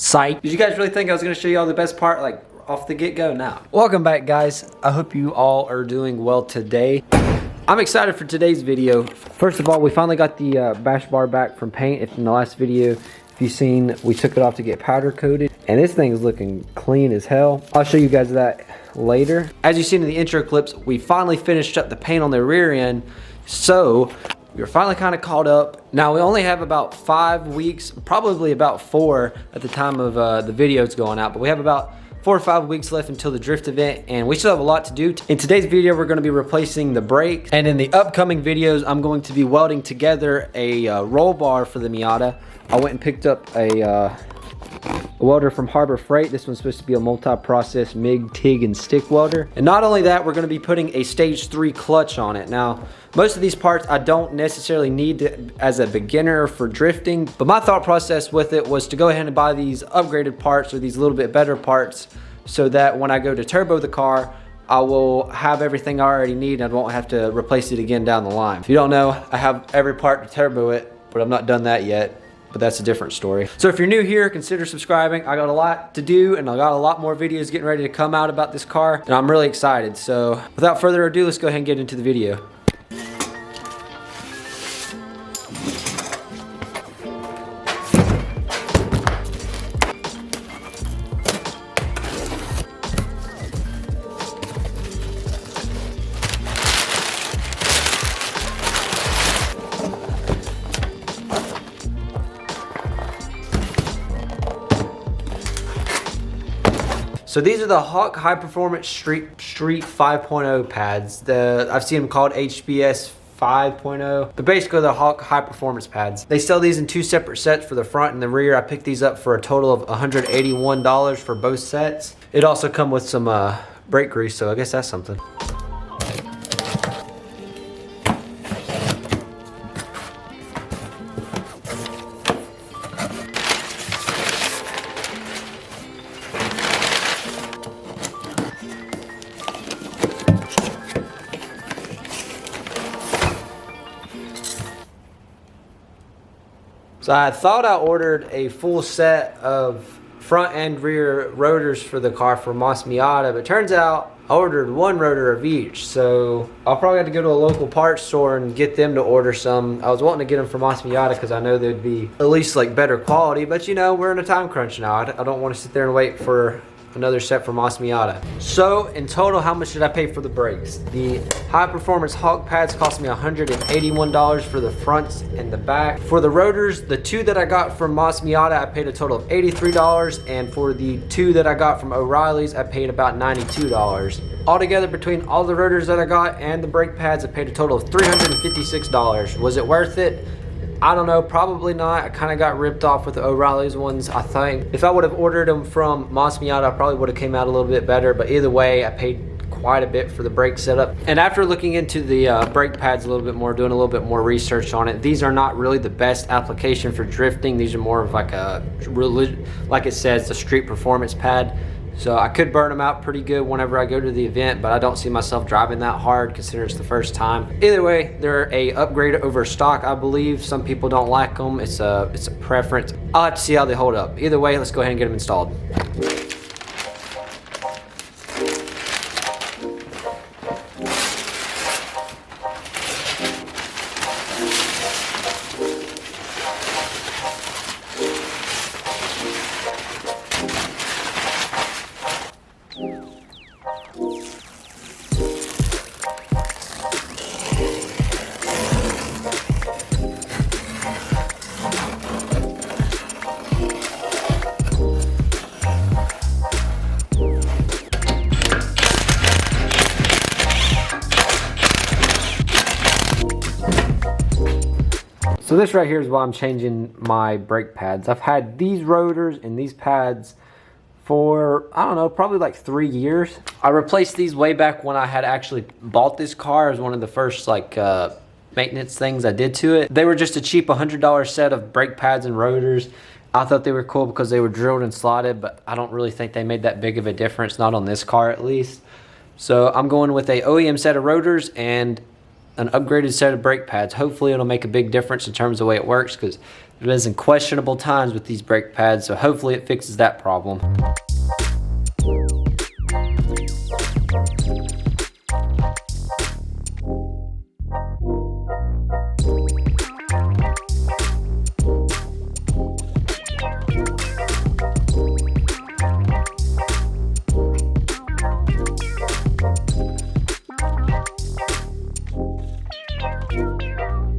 Psych. Did you guys really think I was gonna show you all the best part like off the get-go? Now. Welcome back, guys. I hope you all are doing well today. I'm excited for today's video. First of all, we finally got the bash bar back from paint. If in the last video, if you've seen, we took it off to get powder coated. And this thing is looking clean as hell. I'll show you guys that later. As you've seen in the intro clips, we finally finished up the paint on the rear end. So we're finally kind of caught up. Now we only have about 5 weeks, probably about 4 at the time of the videos going out, but we have about 4 or 5 weeks left until the drift event, and we still have a lot to do. In today's video, we're going to be replacing the brakes, and in the upcoming videos, I'm going to be welding together a roll bar for the Miata. I went and picked up a welder from Harbor Freight. This one's supposed to be a multi-process MIG, TIG, and stick welder. And not only that, we're going to be putting a stage 3 clutch on it. Now, most of these parts I don't necessarily need as a beginner for drifting, but my thought process with it was to go ahead and buy these upgraded parts or these little bit better parts so that when I go to turbo the car, I will have everything I already need and I won't have to replace it again down the line. If you don't know, I have every part to turbo it, but I've not done that yet. But that's a different story. So if you're new here, consider subscribing. I got a lot to do and I got a lot more videos getting ready to come out about this car, and I'm really excited. So without further ado, let's go ahead and get into the video. So these are the HIGH High Performance Street 5.0 pads. I've seen them called HBS 5.0, but basically they're HIGH High Performance pads. They sell these in 2 separate sets for the front and the rear. I picked these up for a total of $181 for both sets. It also come with some brake grease, so I guess that's something. So I thought I ordered a full set of front and rear rotors for the car for Miata, but turns out I ordered 1 rotor of each. So I'll probably have to go to a local parts store and get them to order some. I was wanting to get them for Miata because I know they'd be at least like better quality, but you know, we're in a time crunch now. I don't want to sit there and wait for another set from Miata. So in total, how much did I pay for the brakes? The high performance HIGH pads cost me $181 for the fronts and the back. For the rotors, the 2 that I got from Miata, I paid a total of $83, and for the 2 that I got from O'Reilly's, I paid about $92. Altogether, between all the rotors that I got and the brake pads, I paid a total of $356. Was it worth it? I don't know, probably not. I kind of got ripped off with the O'Reilly's ones, I think. If I would have ordered them from Miata, I probably would have came out a little bit better, but either way, I paid quite a bit for the brake setup. And after looking into the brake pads a little bit more, doing a little bit more research on it, these are not really the best application for drifting. These are more of like a, like it says, the street performance pad. So I could burn them out pretty good whenever I go to the event, but I don't see myself driving that hard considering it's the first time. Either way, they're a upgrade over stock, I believe. Some people don't like them. It's a preference. I'll have to see how they hold up. Either way, let's go ahead and get them installed. So this right here is why I'm changing my brake pads. I've had these rotors and these pads for, I don't know, probably like 3 years. I replaced these way back when I had actually bought this car. As one of the first like maintenance things I did to it. They were just a cheap $100 set of brake pads and rotors. I thought they were cool because they were drilled and slotted, but I don't really think they made that big of a difference, not on this car at least. So I'm going with a OEM set of rotors and an upgraded set of brake pads. Hopefully it'll make a big difference in terms of the way it works, because there's been some questionable times with these brake pads, so hopefully it fixes that problem.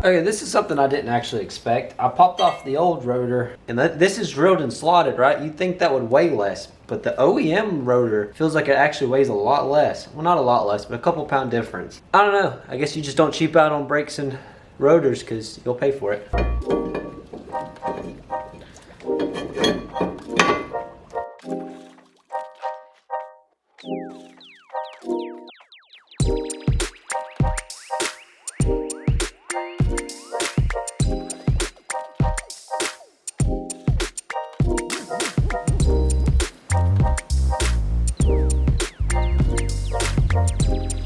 Okay, this is something I didn't actually expect. I popped off the old rotor, and this is drilled and slotted, right? You'd think that would weigh less, but the OEM rotor feels like it actually weighs a lot less. Well, not a lot less, but a couple pound difference. I don't know. I guess you just don't cheap out on brakes and rotors because you'll pay for it.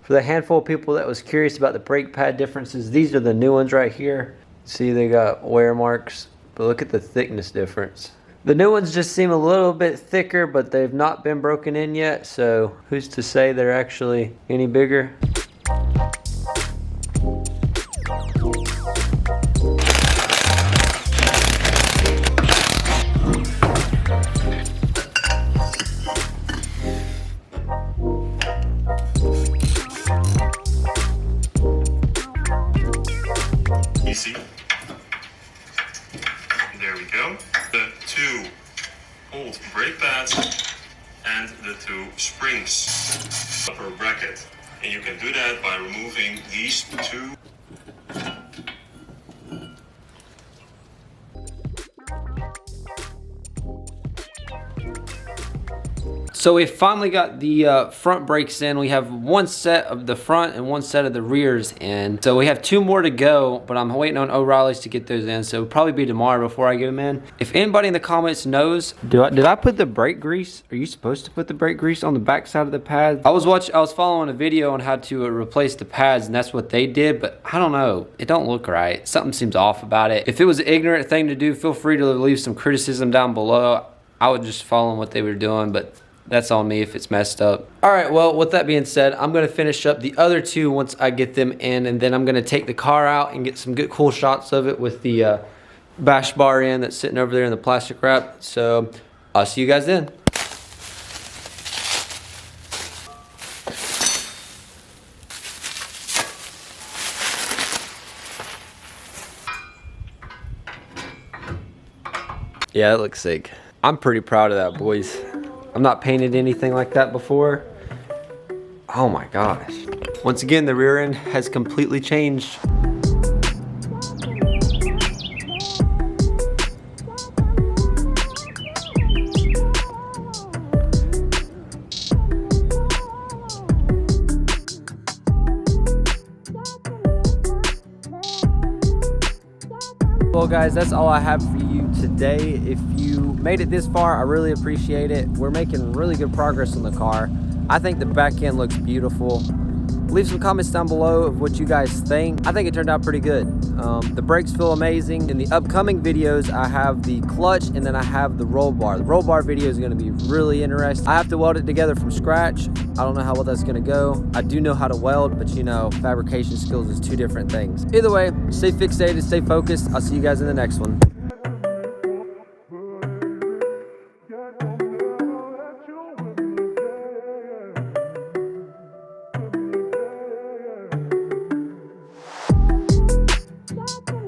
For the handful of people that was curious about the brake pad differences, these are the new ones right here. See, they got wear marks, but look at the thickness difference. The new ones just seem a little bit thicker, but they've not been broken in yet, so who's to say they're actually any bigger? Easy. There we go. The two old brake pads and the two springs per bracket. And you can do that by removing these two. So we finally got the front brakes in. We have one set of the front and one set of the rears in. So we have two more to go, but I'm waiting on O'Reilly's to get those in. So it'll probably be tomorrow before I get them in. If anybody in the comments knows, did I put the brake grease? Are you supposed to put the brake grease on the back side of the pad? I was following a video on how to replace the pads, and that's what they did, but I don't know. It don't look right. Something seems off about it. If it was an ignorant thing to do, feel free to leave some criticism down below. I would just follow what they were doing, but that's on me if it's messed up. All right, well, with that being said, I'm gonna finish up the other two once I get them in, and then I'm gonna take the car out and get some good cool shots of it with the bash bar in that's sitting over there in the plastic wrap. So I'll see you guys then. Yeah, that looks sick. I'm pretty proud of that, boys. I've not painted anything like that before. Oh my gosh. Once again, the rear end has completely changed. Well guys, that's all I have for you today. If you made it this far, I really appreciate it. We're making really good progress on the car. I think the back end looks beautiful. Leave some comments down below of what you guys think. I think it turned out pretty good. The brakes feel amazing. In the upcoming videos, I have the clutch and then I have the roll bar. The roll bar video is gonna be really interesting. I have to weld it together from scratch. I don't know how well that's gonna go. I do know how to weld, but you know, fabrication skills is two different things. Either way, stay fixated, stay focused. I'll see you guys in the next one. Stop.